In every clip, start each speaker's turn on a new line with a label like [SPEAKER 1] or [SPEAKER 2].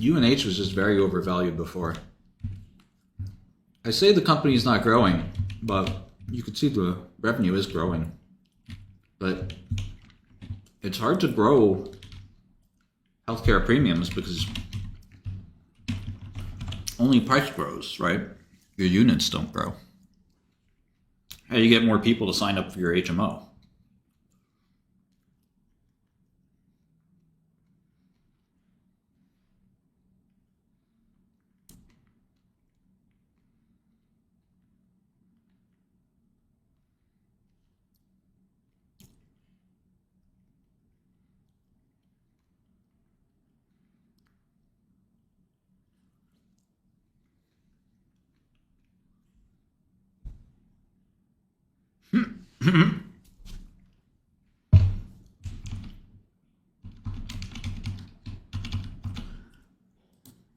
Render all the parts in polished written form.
[SPEAKER 1] UNH was just very overvalued before. I say the company is not growing, but you can see the revenue is growing. But it's hard to grow healthcare premiums because only price grows, right? Your units don't grow. How do you get more people to sign up for your HMO?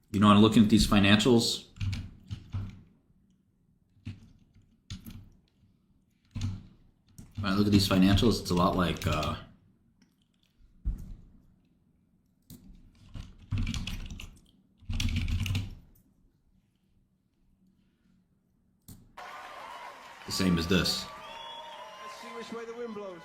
[SPEAKER 1] You know, I'm looking at these financials. When I look at these financials, it's a lot like the same as this.
[SPEAKER 2] Let's see which way the wind blows.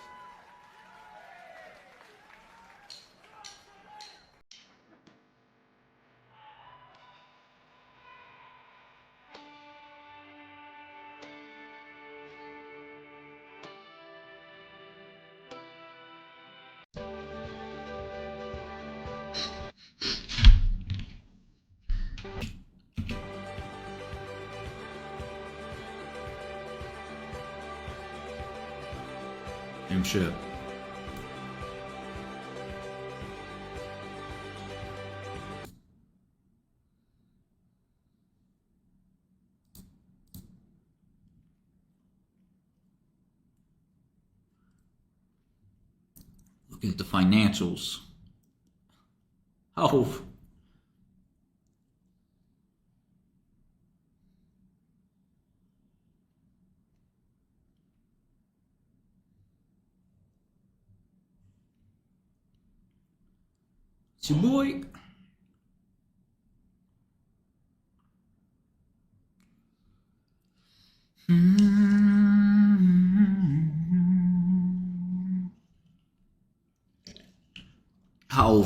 [SPEAKER 1] Same shit. Look at the financials. Oh. It's your boy. How?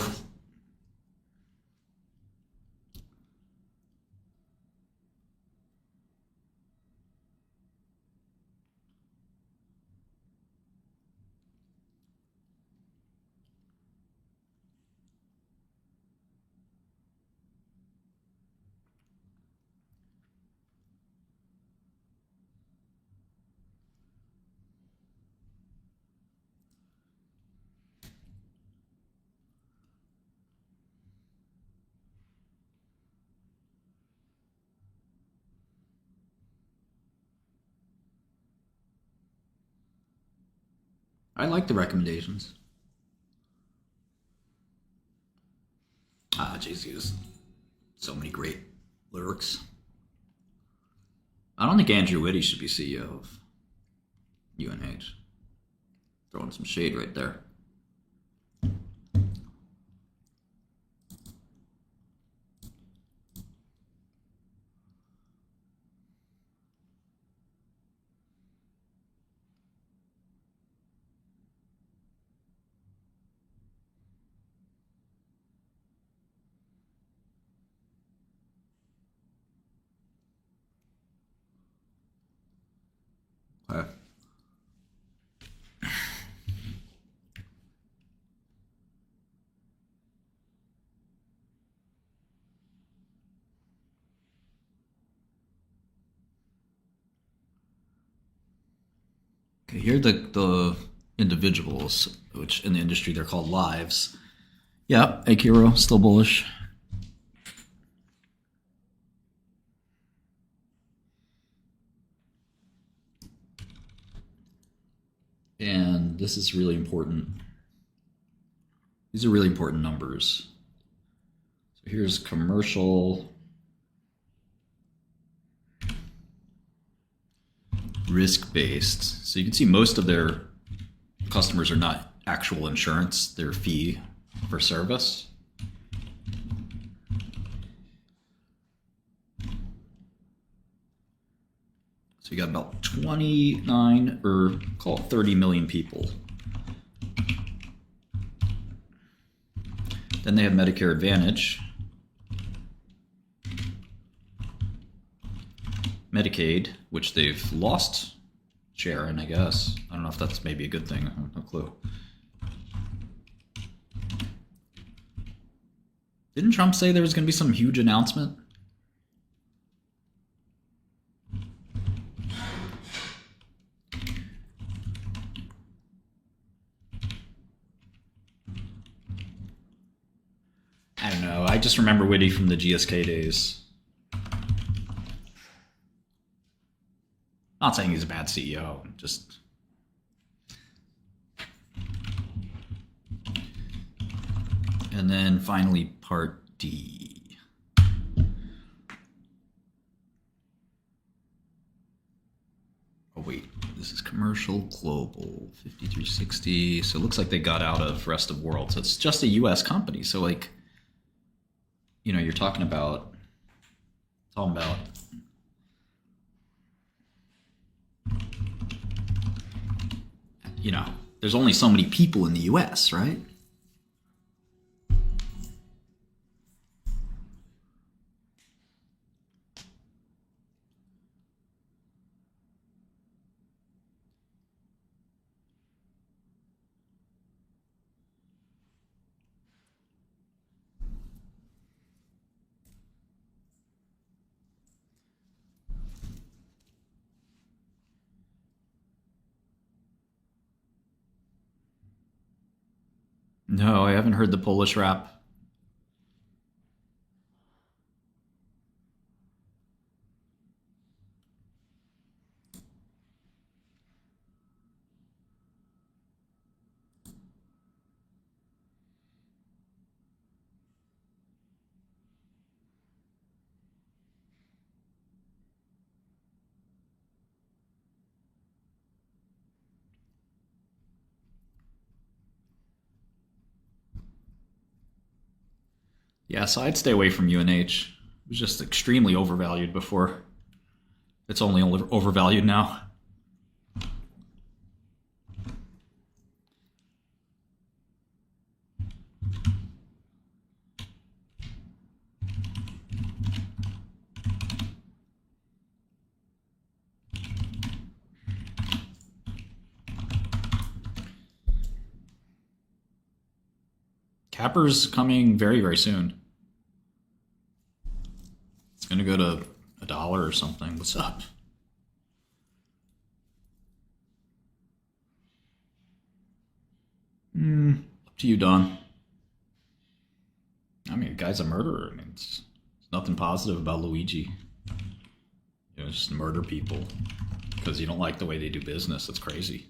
[SPEAKER 1] I like the recommendations. Jesus. So many great lyrics. I don't think Andrew Whitty should be CEO of UNH. Throwing some shade right there. Okay. Okay, here are the individuals, which in the industry they're called lives. Yeah, Akiro, still bullish. And this is really important. These are really important numbers. So here's commercial risk-based. So you can see most of their customers are not actual insurance, they're fee for service. So you got about 29 or call it 30 million people. Then they have Medicare Advantage, Medicaid, which they've lost share in, I guess. I don't know if that's maybe a good thing. I have no clue. Didn't Trump say there was going to be some huge announcement? I don't know. I just remember Whitty from the GSK days. Not saying he's a bad CEO, just... And then finally, part D. Oh wait, this is commercial global 5360. So it looks like they got out of rest of world. So it's just a US company. So like, you know, you're talking about you know, there's only so many people in the US, right? No, I haven't heard the Polish rap. Yeah, so I'd stay away from UNH. It was just extremely overvalued before. It's only overvalued now. Capper's coming very, very soon. It's going to go to $1 or something. What's up? Up to you, Don. I mean, the guy's a murderer. I mean, it's nothing positive about Luigi. You know, just murder people because you don't like the way they do business. It's crazy.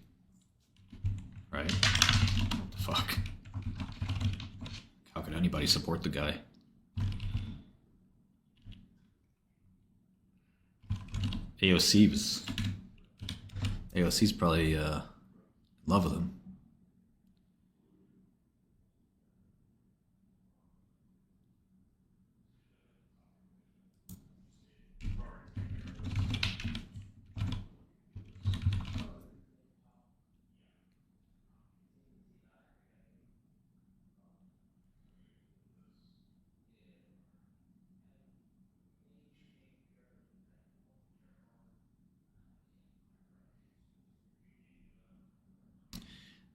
[SPEAKER 1] Right? What the fuck? How could anybody support the guy? AOC's probably in love with him.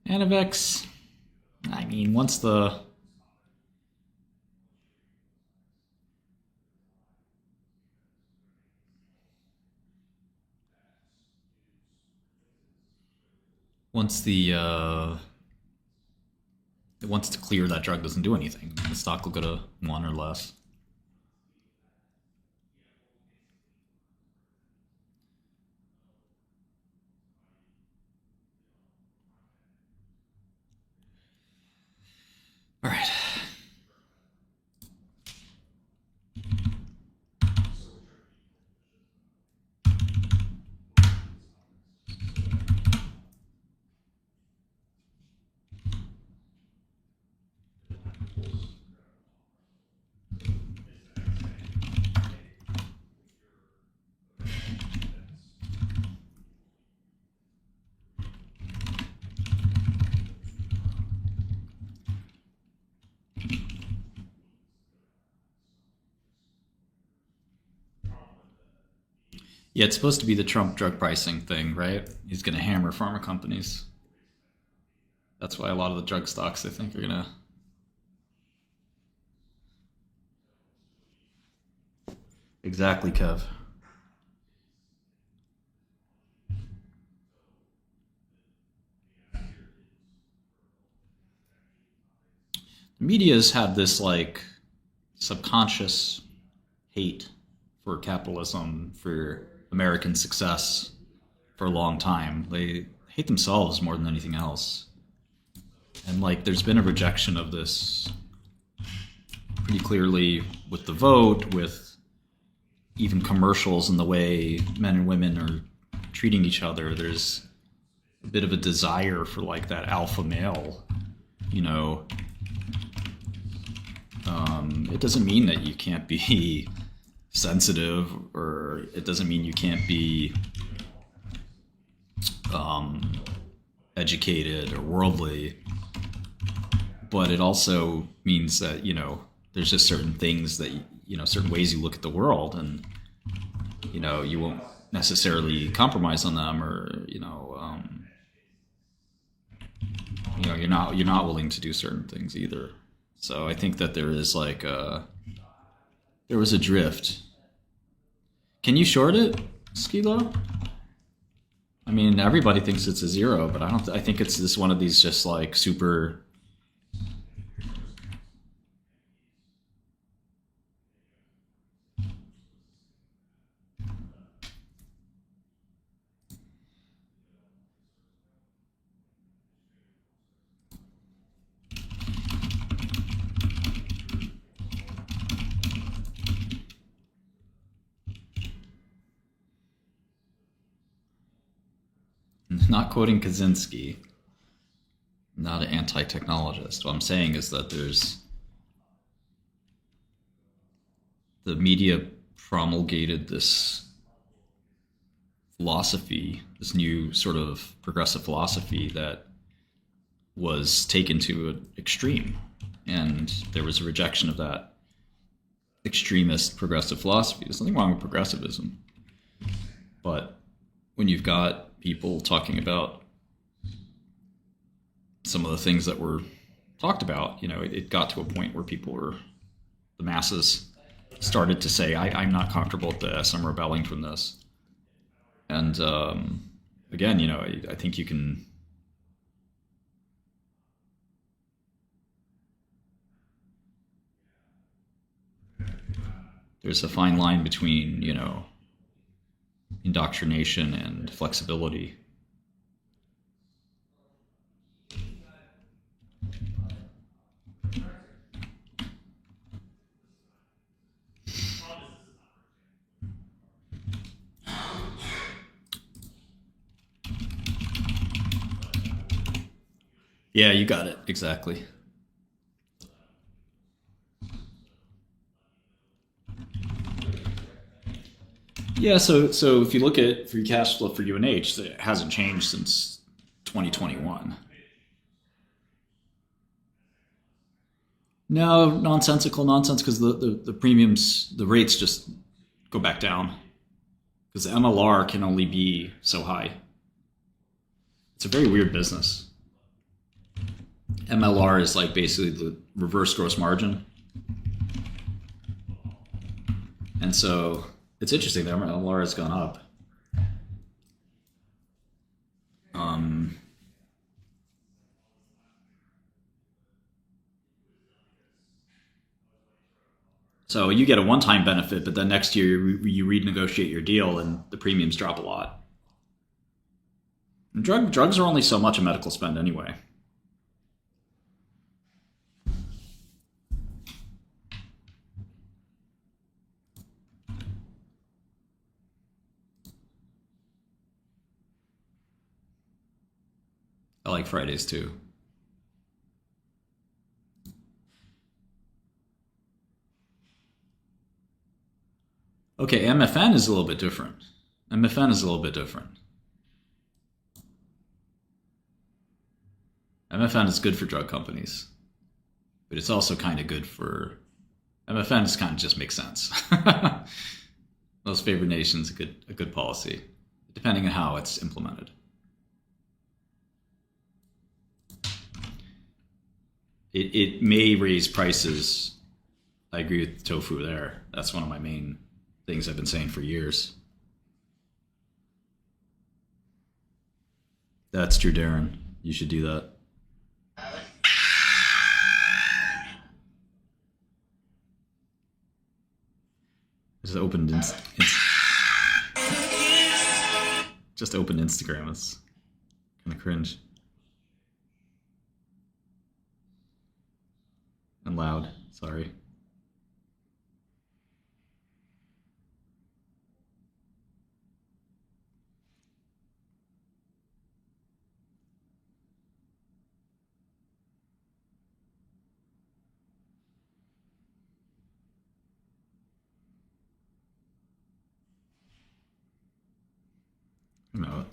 [SPEAKER 1] Anavex, I mean, once the once it's clear that drug doesn't do anything, the stock will go to 1 or less. All right. Yeah, it's supposed to be the Trump drug pricing thing, right? He's going to hammer pharma companies. That's why a lot of the drug stocks, I think, are going to. Exactly, Kev. The media's had this like subconscious hate for capitalism, for American success for a long time. They hate themselves more than anything else. And like there's been a rejection of this pretty clearly with the vote, with even commercials and the way men and women are treating each other. There's a bit of a desire for like that alpha male, you know. It doesn't mean that you can't be sensitive, or it doesn't mean you can't be educated or worldly, but it also means that, you know, there's just certain things that, you know, certain ways you look at the world, and, you know, you won't necessarily compromise on them, or, you're not willing to do certain things either. So I think that there is like there was a drift. Can you short it, Skilo? I mean, everybody thinks it's a zero, but I think it's this one of these just like super. Not quoting Kaczynski, not an anti-technologist. What I'm saying is that the media promulgated this philosophy, this new sort of progressive philosophy that was taken to an extreme. And there was a rejection of that extremist progressive philosophy. There's nothing wrong with progressivism. But when you've got people talking about some of the things that were talked about, you know, it got to a point where the masses started to say, I'm not comfortable with this, I'm rebelling from this. And again, you know, I think you can. There's a fine line between, you know, indoctrination and flexibility. Yeah, you got it. Exactly. Yeah, so if you look at free cash flow for UNH, it hasn't changed since 2021. No, nonsense, because the premiums, the rates just go back down. Because the MLR can only be so high. It's a very weird business. MLR is like basically the reverse gross margin. And so it's interesting that MLR has gone up. So you get a one-time benefit, but then next year you renegotiate your deal and the premiums drop a lot. And drugs are only so much a medical spend anyway. I like Fridays too. Okay, MFN is a little bit different. MFN is a little bit different. MFN is good for drug companies, but it's also kind of good for. MFN just kind of just makes sense. Most favored nations a good policy, depending on how it's implemented. It may raise prices. I agree with tofu there. That's one of my main things I've been saying for years. That's true, Darren. You should do that. Just opened just opened Instagram. It's kind of cringe and loud. Sorry.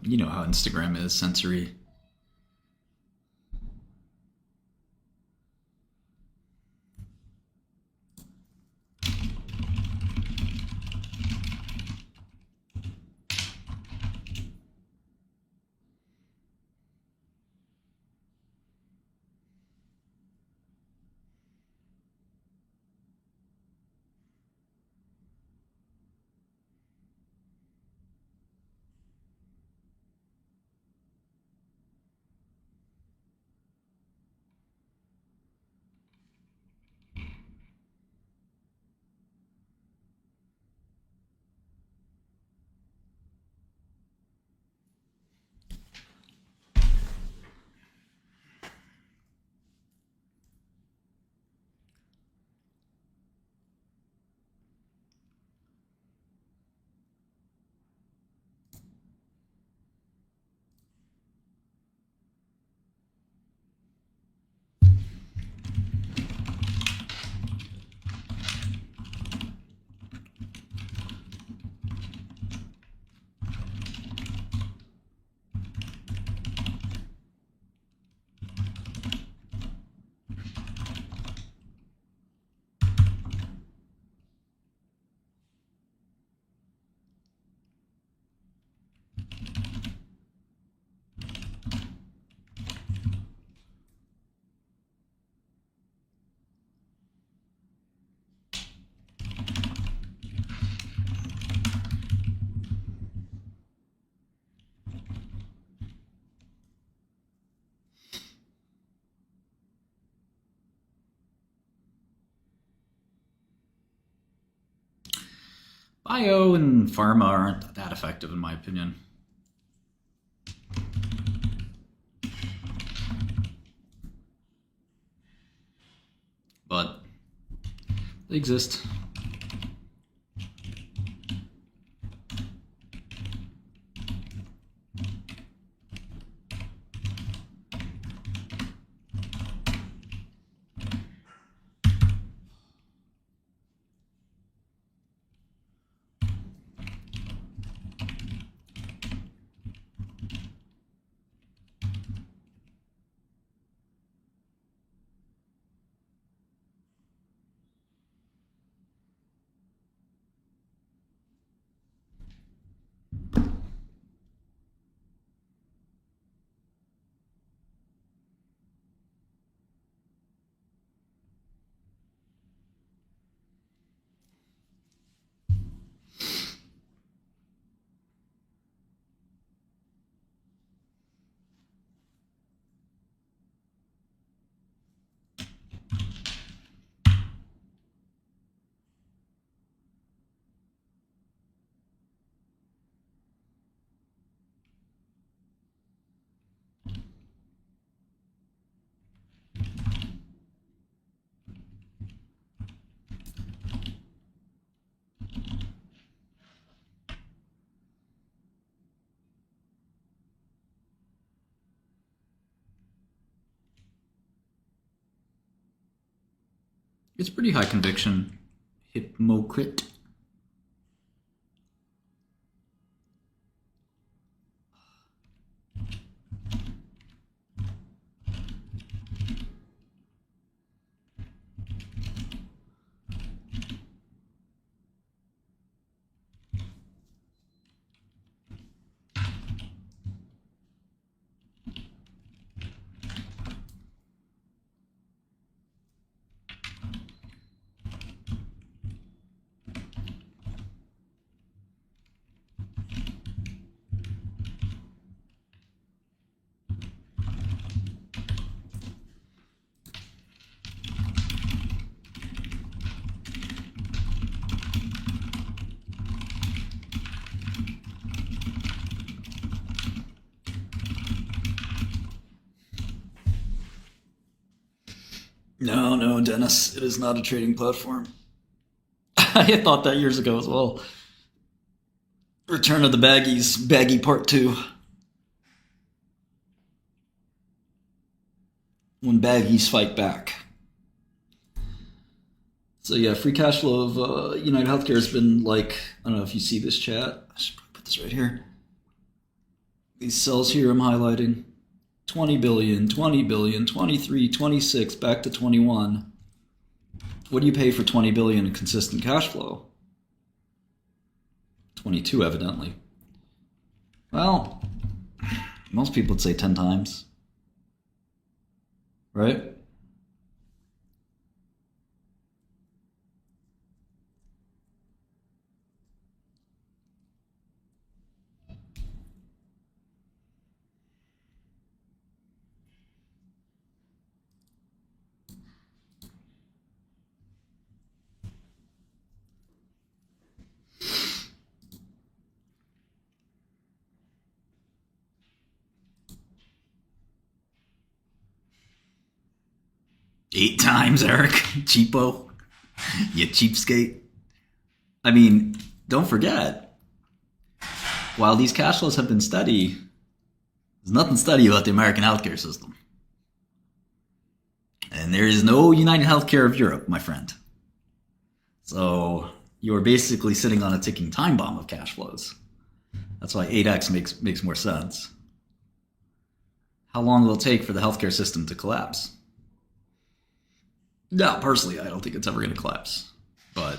[SPEAKER 1] You know how Instagram is sensory. Bio and pharma aren't that effective, in my opinion. But they exist. It's pretty high conviction. Hypocrit.
[SPEAKER 3] No, no, Dennis, it is not a trading platform. I had thought that years ago as well. Return of the Baggies, Baggy Part 2. When Baggies fight back. So yeah, free cash flow of United Healthcare has been like, I don't know if you see this chat. I should probably put this right here. These cells here I'm highlighting. 20 billion, 20 billion, 23, 26, back to 21. What do you pay for 20 billion in consistent cash flow? 22, evidently. Well, most people would say 10 times. Right? Eight times, Eric. Cheapo. You cheapskate. I mean, don't forget, while these cash flows have been steady, there's nothing steady about the American healthcare system. And there is no United Healthcare of Europe, my friend. So you're basically sitting on a ticking time bomb of cash flows. That's why 8x makes more sense. How long will it take for the healthcare system to collapse? No, personally, I don't think it's ever going to collapse. But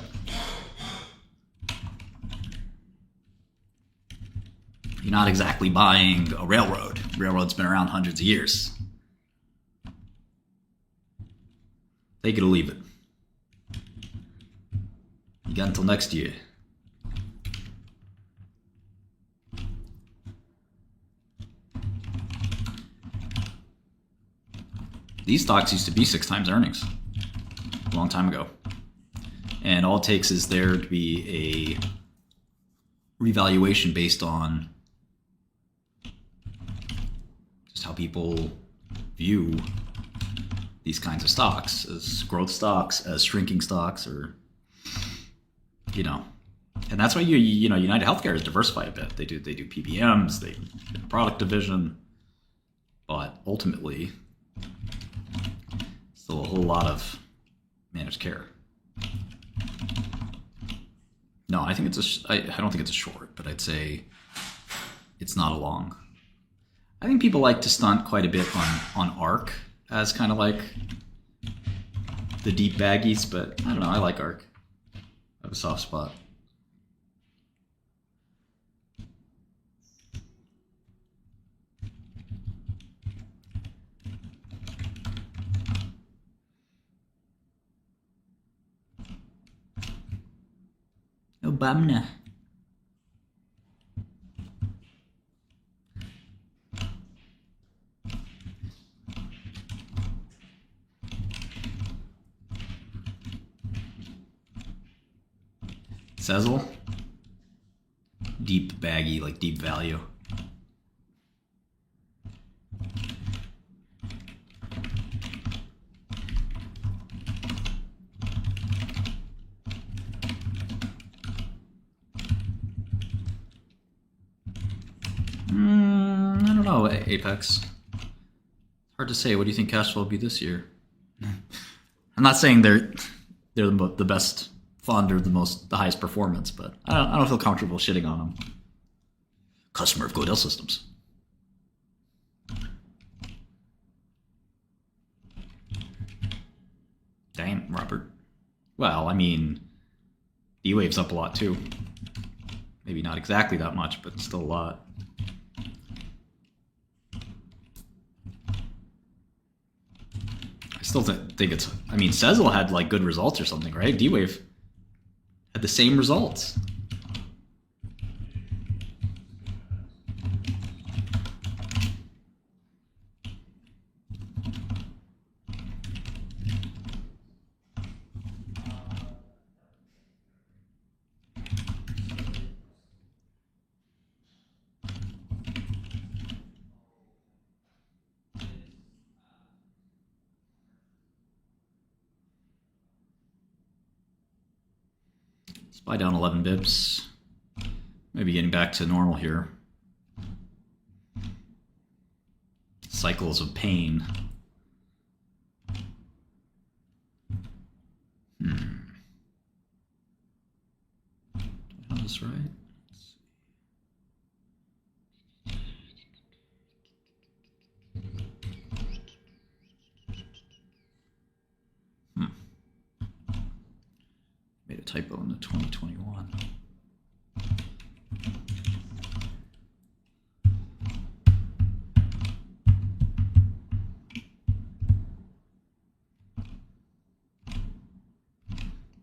[SPEAKER 3] you're not exactly buying a railroad. Railroad's been around hundreds of years. Take it or leave it. You got until next year. These stocks used to be 6 times earnings a long time ago. And all it takes is there to be a revaluation based on just how people view these kinds of stocks as growth stocks, as shrinking stocks, or, you know. And that's why you know United Healthcare is diversified a bit. They do PBMs, they do product division, but ultimately still a whole lot of managed care. No, I think I don't think it's a short, but I'd say it's not a long. I think people like to stunt quite a bit on ARC as kind of like the deep baggies, but I don't know, I like ARC. I have a soft spot. Obama. Sezzle. Deep baggy, like deep value. I don't know, Apex. Hard to say. What do you think cash flow will be this year? I'm not saying they're the best fund or the highest performance, but I don't feel comfortable shitting on them. Customer of Godel Systems. Damn, Robert. Well, I mean, D-Wave's up a lot too. Maybe not exactly that much, but still a lot. I still think it's... I mean, Sezzle had like good results or something, right? D-Wave had the same results. SPY down 11 bips. Maybe getting back to normal here. Cycles of pain. Do I have this right? Made a typo in the 2021.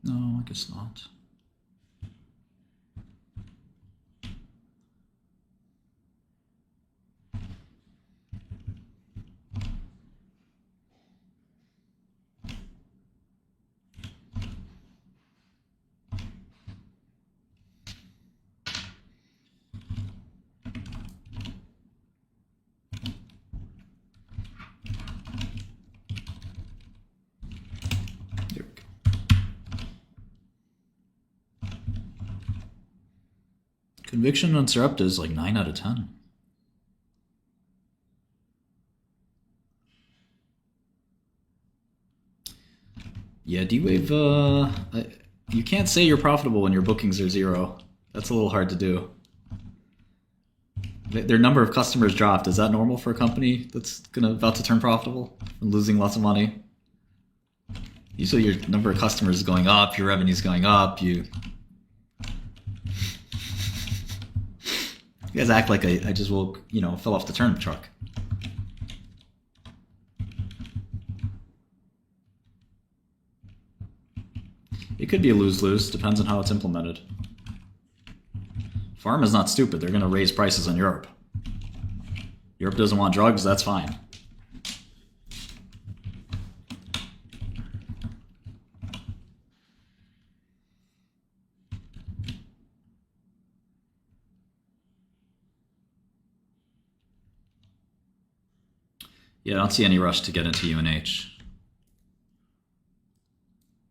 [SPEAKER 3] No, I guess not. There we go. Conviction on Sarepta is like 9 out of 10. Yeah, D-Wave, you can't say you're profitable when your bookings are 0. That's a little hard to do. Their number of customers dropped. Is that normal for a company that's about to turn profitable and losing lots of money? Usually your number of customers is going up, your revenue's going up, you guys act like I just woke, fell off the turnip truck. It could be a lose-lose, depends on how it's implemented. Pharma's not stupid, they're going to raise prices on Europe. Europe doesn't want drugs, that's fine. Yeah, I don't see any rush to get into UNH.